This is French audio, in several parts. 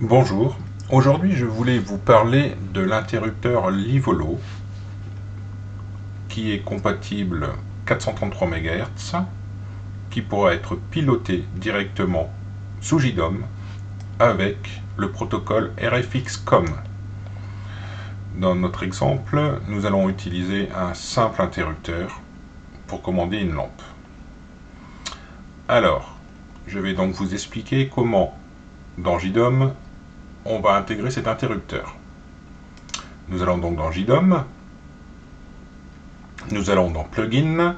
Bonjour, aujourd'hui je voulais vous parler de l'interrupteur Livolo qui est compatible 433 MHz, qui pourra être piloté directement sous JDOM avec le protocole RFX-COM. Dans notre exemple, nous allons utiliser un simple interrupteur pour commander une lampe. Alors, je vais donc vous expliquer comment dans JDOM on va intégrer cet interrupteur. Nous allons donc dans JDOM, nous allons dans Plugin,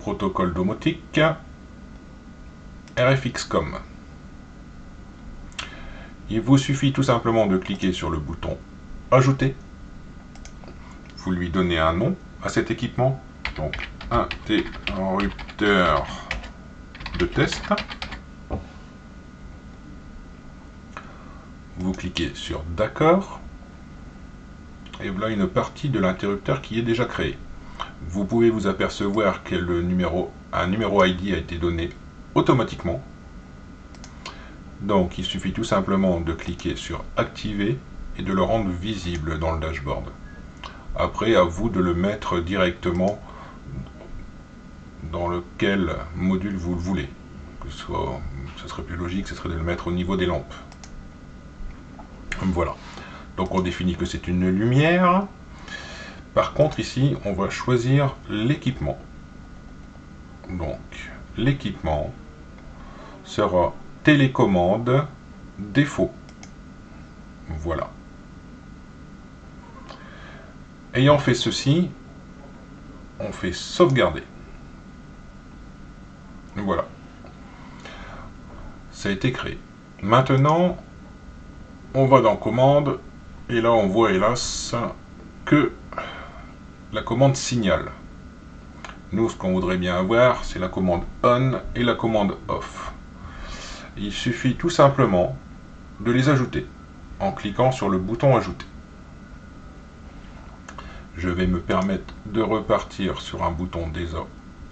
Protocole domotique, RFX-COM. Il vous suffit tout simplement de cliquer sur le bouton Ajouter. Vous lui donnez un nom à cet équipement, donc interrupteur de test. Vous cliquez sur D'accord. Et voilà une partie de l'interrupteur qui est déjà créée. Vous pouvez vous apercevoir que un numéro ID a été donné automatiquement. Donc il suffit tout simplement de cliquer sur Activer et de le rendre visible dans le dashboard. Après, à vous de le mettre directement dans lequel module vous le voulez. Ce serait plus logique, ce serait de le mettre au niveau des lampes. Voilà. Donc on définit que c'est une lumière. Par contre ici, on va choisir l'équipement. Donc l'équipement sera télécommande défaut. Voilà. Ayant fait ceci, on fait sauvegarder. Voilà. Ça a été créé. Maintenant, on va dans commande et là on voit hélas que la commande signal. Nous, ce qu'on voudrait bien avoir, c'est la commande on et la commande off. Il suffit tout simplement de les ajouter en cliquant sur le bouton ajouter. Je vais me permettre de repartir sur un bouton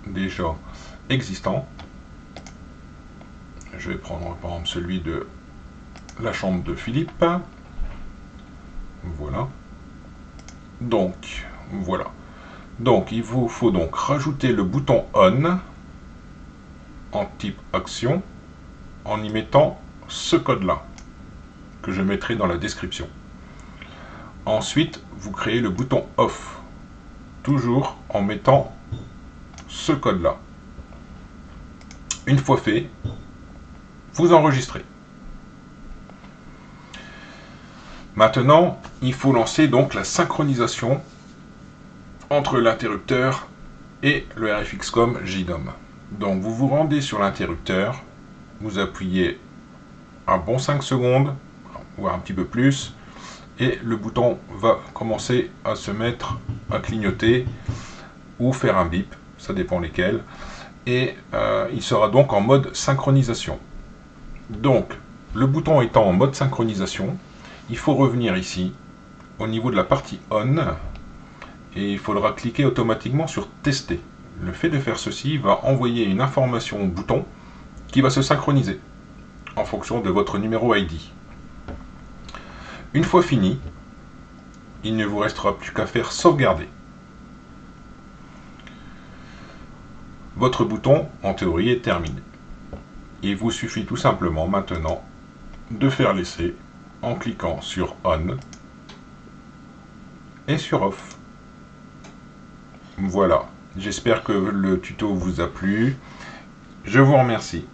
déjà existant. Je vais prendre par exemple celui de la chambre de Philippe. Voilà. Donc, voilà. Donc, il vous faut donc rajouter le bouton on en type action en y mettant ce code-là que je mettrai dans la description. Ensuite, vous créez le bouton off, toujours en mettant ce code-là. Une fois fait, vous enregistrez. Maintenant, il faut lancer donc la synchronisation entre l'interrupteur et le RFX-COM JDOM. Donc vous vous rendez sur l'interrupteur, vous appuyez un bon 5 secondes, voire un petit peu plus, et le bouton va commencer à se mettre à clignoter ou faire un bip, ça dépend lesquels, et il sera donc en mode synchronisation. Donc le bouton étant en mode synchronisation, il faut revenir ici au niveau de la partie on et il faudra cliquer automatiquement sur tester. Le fait de faire ceci va envoyer une information au bouton qui va se synchroniser en fonction de votre numéro ID. Une fois fini, il ne vous restera plus qu'à faire sauvegarder. Votre bouton, en théorie, est terminé. Il vous suffit tout simplement maintenant de faire l'essai en cliquant sur On et sur Off. Voilà, j'espère que le tuto vous a plu. Je vous remercie.